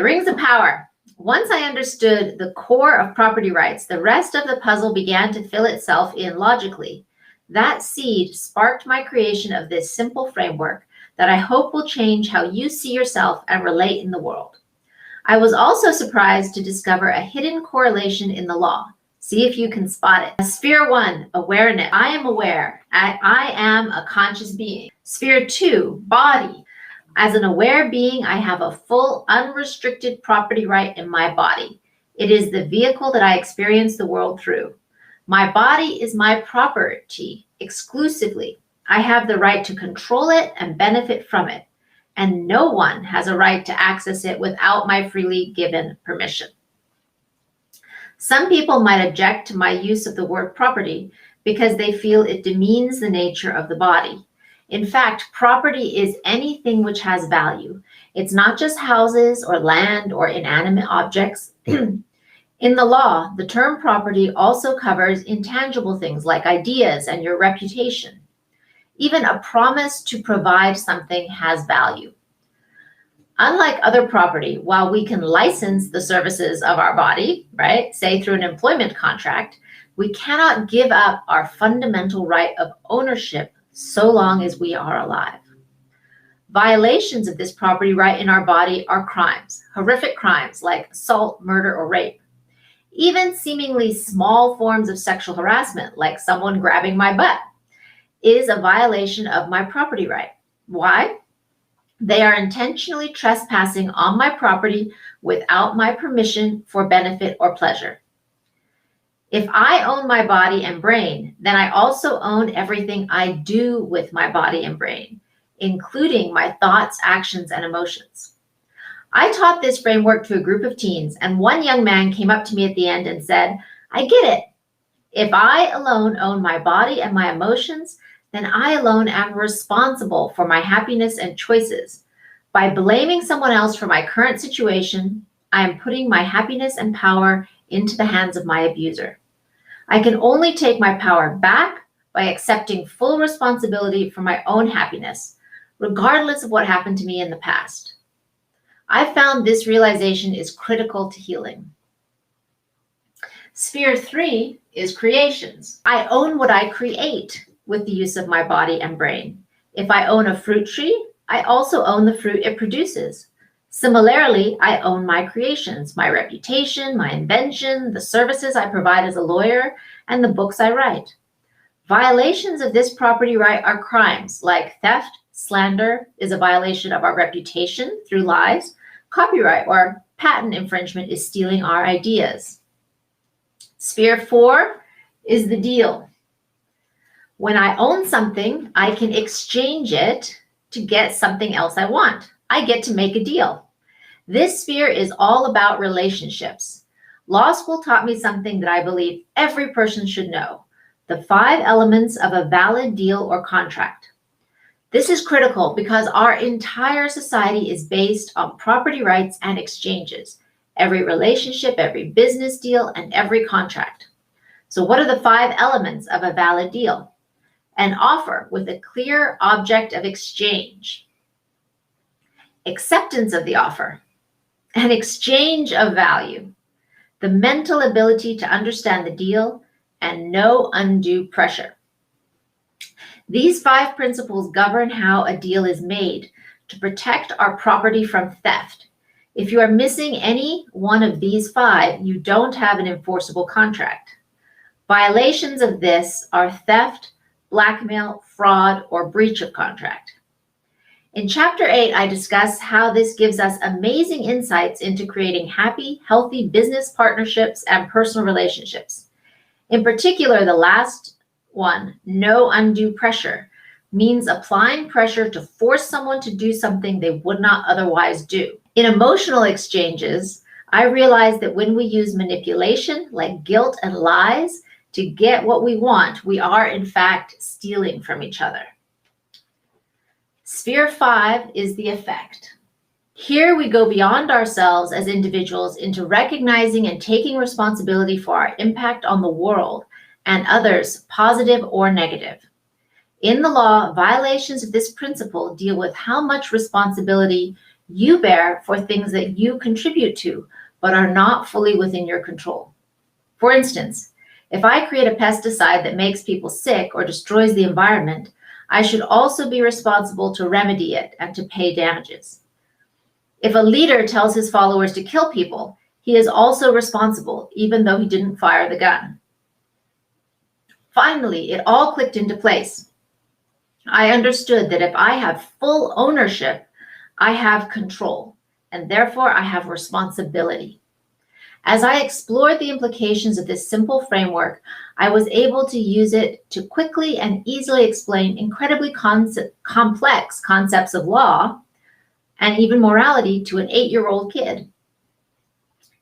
The rings of power. Once I understood the core of property rights, the rest of the puzzle began to fill itself in logically. That seed sparked my creation of this simple framework that I hope will change how you see yourself and relate in the world. I was also surprised to discover a hidden correlation in the law. See if you can spot it. Sphere 1, awareness. I am aware. I am a conscious being. Sphere 2, body. As an aware being, I have a full, unrestricted property right in my body. It is the vehicle that I experience the world through. My body is my property exclusively. I have the right to control it and benefit from it, and no one has a right to access it without my freely given permission. Some people might object to my use of the word property because they feel it demeans the nature of the body. In fact, property is anything which has value. It's not just houses or land or inanimate objects. In the law, the term property also covers intangible things like ideas and your reputation. Even a promise to provide something has value. Unlike other property, while we can license the services of our body, right, say through an employment contract, we cannot give up our fundamental right of ownership so long as we are alive. Violations of this property right in our body are crimes, horrific crimes like assault, murder, or rape. Even seemingly small forms of sexual harassment, like someone grabbing my butt, is a violation of my property right. Why? They are intentionally trespassing on my property without my permission for benefit or pleasure. If I own my body and brain, then I also own everything I do with my body and brain, including my thoughts, actions, and emotions. I taught this framework to a group of teens, and one young man came up to me at the end and said, "I get it. If I alone own my body and my emotions, then I alone am responsible for my happiness and choices. By blaming someone else for my current situation, I am putting my happiness and power into the hands of my abuser. I can only take my power back by accepting full responsibility for my own happiness, regardless of what happened to me in the past." I found this realization is critical to healing. Sphere 3 is creations. I own what I create with the use of my body and brain. If I own a fruit tree, I also own the fruit it produces. Similarly, I own my creations, my reputation, my invention, the services I provide as a lawyer, and the books I write. Violations of this property right are crimes like theft. Slander is a violation of our reputation through lies. Copyright or patent infringement is stealing our ideas. Sphere 4 is the deal. When I own something, I can exchange it to get something else I want. I get to make a deal. This sphere is all about relationships. Law school taught me something that I believe every person should know: the 5 elements of a valid deal or contract. This is critical because our entire society is based on property rights and exchanges. Every relationship, every business deal, and every contract. So what are the 5 elements of a valid deal? An offer with a clear object of exchange. Acceptance of the offer. An exchange of value. The mental ability to understand the deal, and no undue pressure. These 5 principles govern how a deal is made to protect our property from theft. If you are missing any one of these 5, you don't have an enforceable contract. Violations of this are theft, blackmail, fraud, or breach of contract. In Chapter 8, I discuss how this gives us amazing insights into creating happy, healthy business partnerships and personal relationships. In particular, the last one, no undue pressure, means applying pressure to force someone to do something they would not otherwise do. In emotional exchanges, I realized that when we use manipulation, like guilt and lies, to get what we want, we are in fact stealing from each other. Sphere 5 is the effect. Here we go beyond ourselves as individuals into recognizing and taking responsibility for our impact on the world and others, positive or negative. In the law, violations of this principle deal with how much responsibility you bear for things that you contribute to, but are not fully within your control. For instance, if I create a pesticide that makes people sick or destroys the environment, I should also be responsible to remedy it and to pay damages. If a leader tells his followers to kill people, he is also responsible, even though he didn't fire the gun. Finally, it all clicked into place. I understood that if I have full ownership, I have control, and therefore I have responsibility. As I explored the implications of this simple framework, I was able to use it to quickly and easily explain incredibly complex concepts of law and even morality to an 8-year-old kid.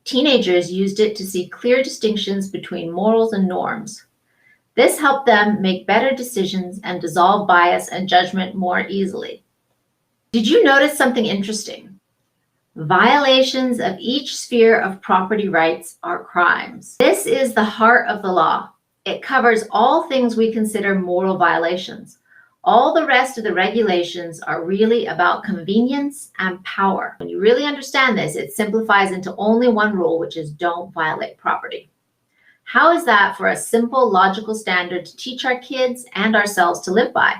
Teenagers used it to see clear distinctions between morals and norms. This helped them make better decisions and dissolve bias and judgment more easily. Did you notice something interesting? Violations of each sphere of property rights are crimes. This is the heart of the law. It covers all things we consider moral violations. All the rest of the regulations are really about convenience and power. When you really understand this, it simplifies into only one rule, which is don't violate property. How is that for a simple, logical standard to teach our kids and ourselves to live by?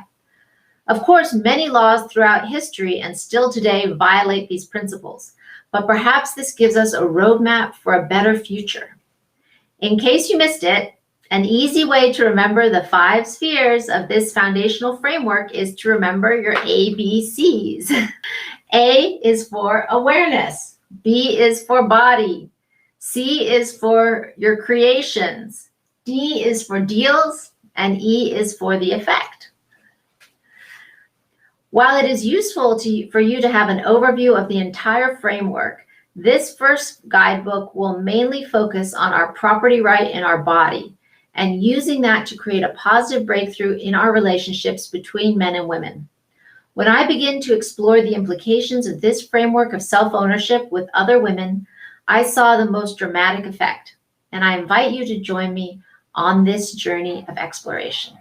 Of course, many laws throughout history and still today violate these principles, but perhaps this gives us a roadmap for a better future. In case you missed it, an easy way to remember the 5 spheres of this foundational framework is to remember your ABCs. A is for awareness, B is for body, C is for your creations, D is for deals, and E is for the effect. While it is useful for you to have an overview of the entire framework, this first guidebook will mainly focus on our property right in our body and using that to create a positive breakthrough in our relationships between men and women. When I begin to explore the implications of this framework of self-ownership with other women, I saw the most dramatic effect, and I invite you to join me on this journey of exploration.